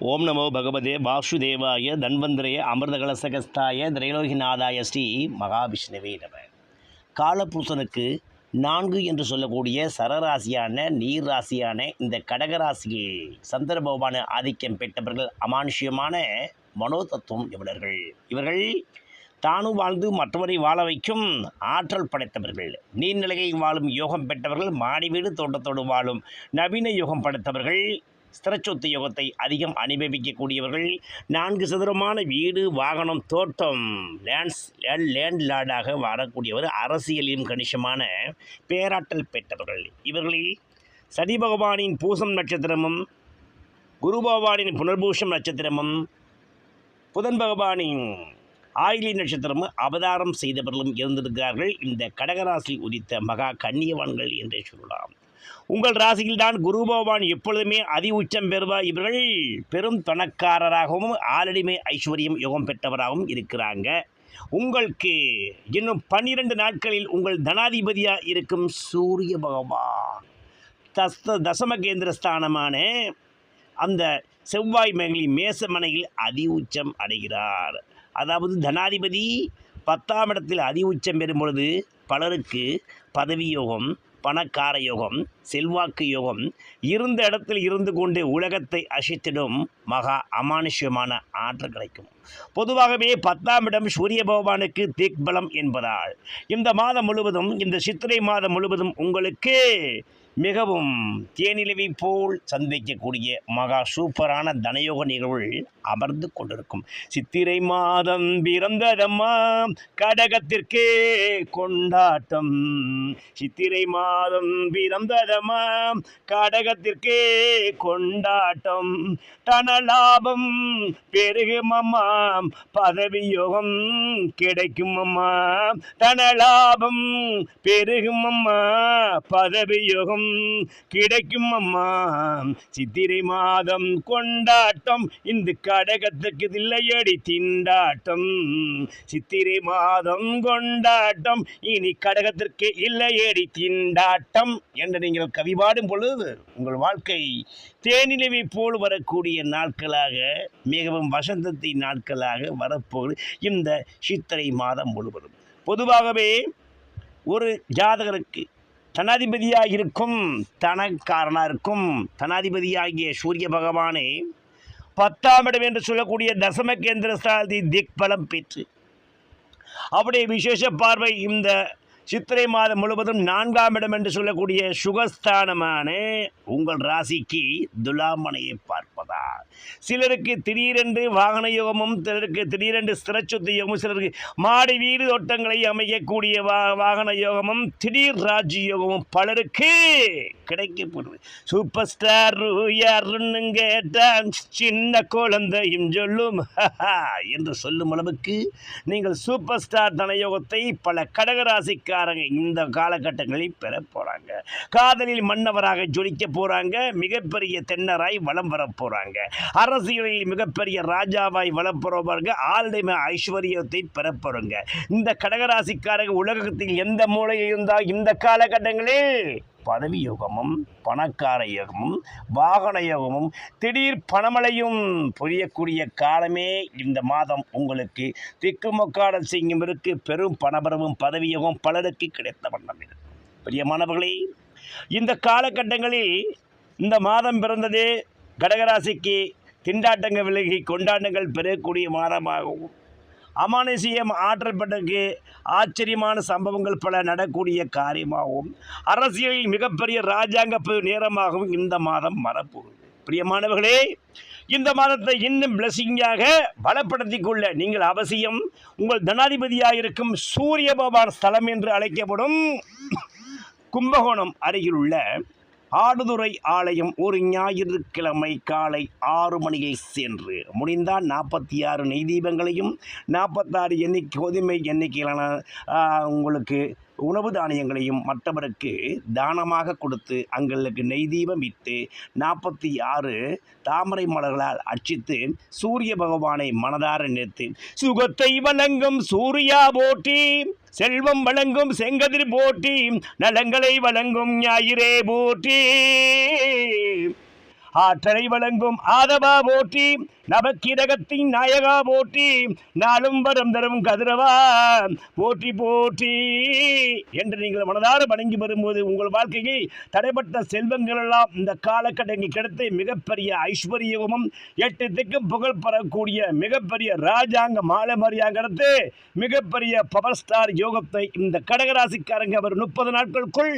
ஓம் நமோ பகவதே வாசுதேவாய தன்வந்திரய அமிர்தகலசகஸ்தாய திரைலோகிநாதாய ஸ்ரீ மகாவிஷ்ணுவே நம. காலபூசனுக்கு 4 என்று சொல்லக்கூடிய சரராசியான நீர் ராசியான இந்த கடகராசியில் சந்திர பகவான ஆதிக்கம் பெற்றவர்கள் அமானுஷ்யமான மனோதத்துவம் இவர்கள். இவர்கள் தானும் வாழ்ந்து மற்றவரை வாழ வைக்கும் ஆற்றல் படைத்தவர்கள். நீர்நிலையில் வாழும் யோகம் பெற்றவர்கள். மாடி வீடு தோட்டத்தோடு வாழும் நவீன யோகம் படைத்தவர்கள். ஸ்திரச்சொத்து யோகத்தை அதிகம் அனுபவிக்கக்கூடியவர்கள். 4 சதுரமான வீடு, வாகனம், தோட்டம், லேண்ட் லார்டாக வாழக்கூடியவர். அரசியலிலும் கணிசமான பேராற்றல் பெற்றவர்கள். இவர்களில் சனி பகவானின் பூசம் நட்சத்திரமும், குரு பகவானின் புனர்பூஷம் நட்சத்திரமும், புதன் பகவானின் ஆயிலி நட்சத்திரமும் அவதாரம் செய்தவர்களும் இருந்திருக்கிறார்கள். இந்த கடகராசி உதித்த மகா கண்ணியவான்கள் என்றே சொல்லலாம். உங்கள் ராசியில்தான் குரு பகவான் எப்பொழுதுமே அதி உச்சம் பெறுவார். இவர்கள் பெரும் பணக்காரராகவும் ஆளடிமை ஐஸ்வர்யம் யோகம் பெற்றவராகவும் இருக்கிறாங்க. உங்களுக்கு இன்னும் 12 நாட்களில் உங்கள் தனாதிபதியாக இருக்கும் சூரிய பகவான் தசம கேந்திர ஸ்தானமான அந்த செவ்வாய் மேசமனையில் அதி உச்சம் அடைகிறார். அதாவது தனாதிபதி 10ஆம் இடத்தில் அதி உச்சம் பெறும் பொழுது பலருக்கு பதவி யோகம், பணக்கார யோகம், செல்வாக்கு யோகம், இருந்த இடத்தில் இருந்து கொண்டு உலகத்தை அசைத்திடும் மகா அமானுஷ்யமான ஆற்றல் கிடைக்கும். பொதுவாகவே 10ஆம் இடம் சூரிய பகவானுக்கு திக்பலம் என்பதால் இந்த மாதம் முழுவதும், இந்த சித்திரை மாதம் முழுவதும் உங்களுக்கு மிகவும் தேனிலவை போல் சந்திக்கக்கூடிய மகா சூப்பரான தனயோக நிகழ்வுகள் அமர்ந்து கொண்டிருக்கும். சித்திரை மாதம் பிறந்ததம்மா கடகத்திற்கே கொண்டாட்டம். சித்திரை மாதம் பிறந்ததம்மா கடகத்திற்கே கொண்டாட்டம். தனலாபம் பெருகும் அம்மா, பதவி யோகம் கிடைக்கும் அம்மா. தனலாபம் பெருகும் அம்மா, பதவி யோகம் கிடைக்கும் அம்மா. சித்திரை மாதம் கொண்டாட்டம், இந்த கடகத்துக்கு இல்லையடி திண்டாட்டம். சித்திரை மாதம் கொண்டாட்டம், இனி கடகத்திற்கு இல்லையடி திண்டாட்டம் என்று நீங்கள் கவி பாடும் பொழுது உங்கள் வாழ்க்கை தேனிலவை போல் வரக்கூடிய நாட்களாக, மிகவும் வசந்தத்தின் நாட்களாக வரப்போது இந்த சித்திரை மாதம் முழுவதும். பொதுவாகவே ஒரு ஜாதகருக்கு தனாதிபதியாக இருக்கும், தனக்காரனாக இருக்கும் தனாதிபதியாகிய சூரிய பகவானை 10ஆம் இடம் என்று சொல்லக்கூடிய தசம கேந்திர ஸ்தானத்தை திக்பலம் பெற்று அவருடைய விசேஷ பார்வை இந்த சித்திரை மாதம் முழுவதும் 4ஆம் இடம் என்று சொல்லக்கூடிய சுகஸ்தானமான உங்கள் ராசிக்கு துலாமனையை பார்ப்பதா. சிலருக்கு திடீரென்று வாகன யோகமும், சிலருக்கு திடீரென்று ஸ்திரச்சொத்து யோகமும், சிலருக்கு மாடி வீடு தோட்டங்களை அமைக்கக்கூடிய வாகன யோகமும், திடீர் ராஜ்ய யோகமும் பலருக்கு கிடைக்கப்படுது. சூப்பர் ஸ்டார் யாருன்னு கேட்டால் சின்ன குழந்தையும் சொல்லும் என்று சொல்லும் அளவுக்கு நீங்கள் சூப்பர் ஸ்டார் தனயோகத்தை பல கடகராசிக்கு இந்த காலகட்டங்களில் பெற போறாங்க. காதலில் மன்னவராக ஜொலிக்க போறாங்க. மிகப்பெரிய தென்னராய் வலம் வர போறாங்க. அரசியலில் மிகப்பெரிய ராஜாவாய் வலம் போறாங்க. ஆளுமை ஐஸ்வர்யத்தை பெற போறாங்க. இந்த கடகராசிக்காரங்க உலகத்தில் எந்த மூலையில் இருந்தால் இந்த காலகட்டங்களில் பதவி யோகமும், பணக்கார யோகமும், வாகன யோகமும், திடீர் பணமழையும் புரியக்கூடிய காலமே இந்த மாதம் உங்களுக்கு. திக்குமொக்காட செய்யும் இருக்கு பெரும் பணபரவும் பதவி யோகம் பலருக்கு கிடைத்த வண்ணம். பிரியமானவர்களே, இந்த காலகட்டங்களில் இந்த மாதம் பிறந்ததே கடகராசிக்கு திண்டாட்டங்கள் விலகி கொண்டாட்டங்கள் பெறக்கூடிய மாதமாகவும், அமானுஷ்யம் ஆற்றல் பெற்றக்கு ஆச்சரியமான சம்பவங்கள் பல நடக்கூடிய காரியமாகவும், அரசியலில் மிகப்பெரிய ராஜாங்க நேரமாகவும் இந்த மாதம் வரப்போகுது. பிரியமானவர்களே, இந்த மாதத்தை இன்னும் பிளஸிங்காக பலப்படுத்திக் கொள்ள நீங்கள் அவசியம் உங்கள் தனாதிபதியாக இருக்கும் சூரிய பகவான் ஸ்தலம் என்று அழைக்கப்படும் கும்பகோணம் அருகிலுள்ள ஆடுதுறை ஆலயம் ஒரு ஞாயிற்றுக்கிழமை காலை 6 மணியில் சென்று முடிந்தால் 46 நெய் தீபங்களையும் 46 கோதுமை எண்ணிக்கையிலான உங்களுக்கு உணவு தானியங்களையும் மற்றவருக்கு தானமாக கொடுத்து அங்களுக்கு நெய் தீபம் இட்டு 46 தாமரை மலர்களால் அர்ச்சித்து சூரிய பகவானை மனதார நிறுத்தி சுகத்தை வழங்கும் சூர்யா போற்றி, செல்வம் வழங்கும் செங்கதிர் போற்றி, நலங்களை வழங்கும் ஞாயிறே போற்றி, ஆற்றலை வழங்கும் ஆதவா போற்றி, நவக்கிரகத்தின் நாயகா போற்றி, நாளும் வரம் தரும் கதிரவா போற்றி போற்றி என்று நீங்கள் மனதார வணங்கி வரும்போது உங்கள் வாழ்க்கையை தடைப்பட்ட செல்வங்கள் எல்லாம் இந்த காலக்கடங்கி கிடைத்து மிகப்பெரிய ஐஸ்வர்யமும் 8 திக்கும் புகழ் பெறக்கூடிய மிகப்பெரிய ராஜாங்க மாலை மரியாதை கிடைத்து மிகப்பெரிய பவர் ஸ்டார் யோகத்தை இந்த கடகராசிக்காரங்க அவர் 30 நாட்களுக்குள்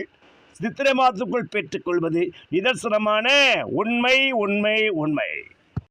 சித்திரை மாதத்துக்குள் பெற்றுக்கொள்வது நிதர்சனமான உண்மை உண்மை உண்மை.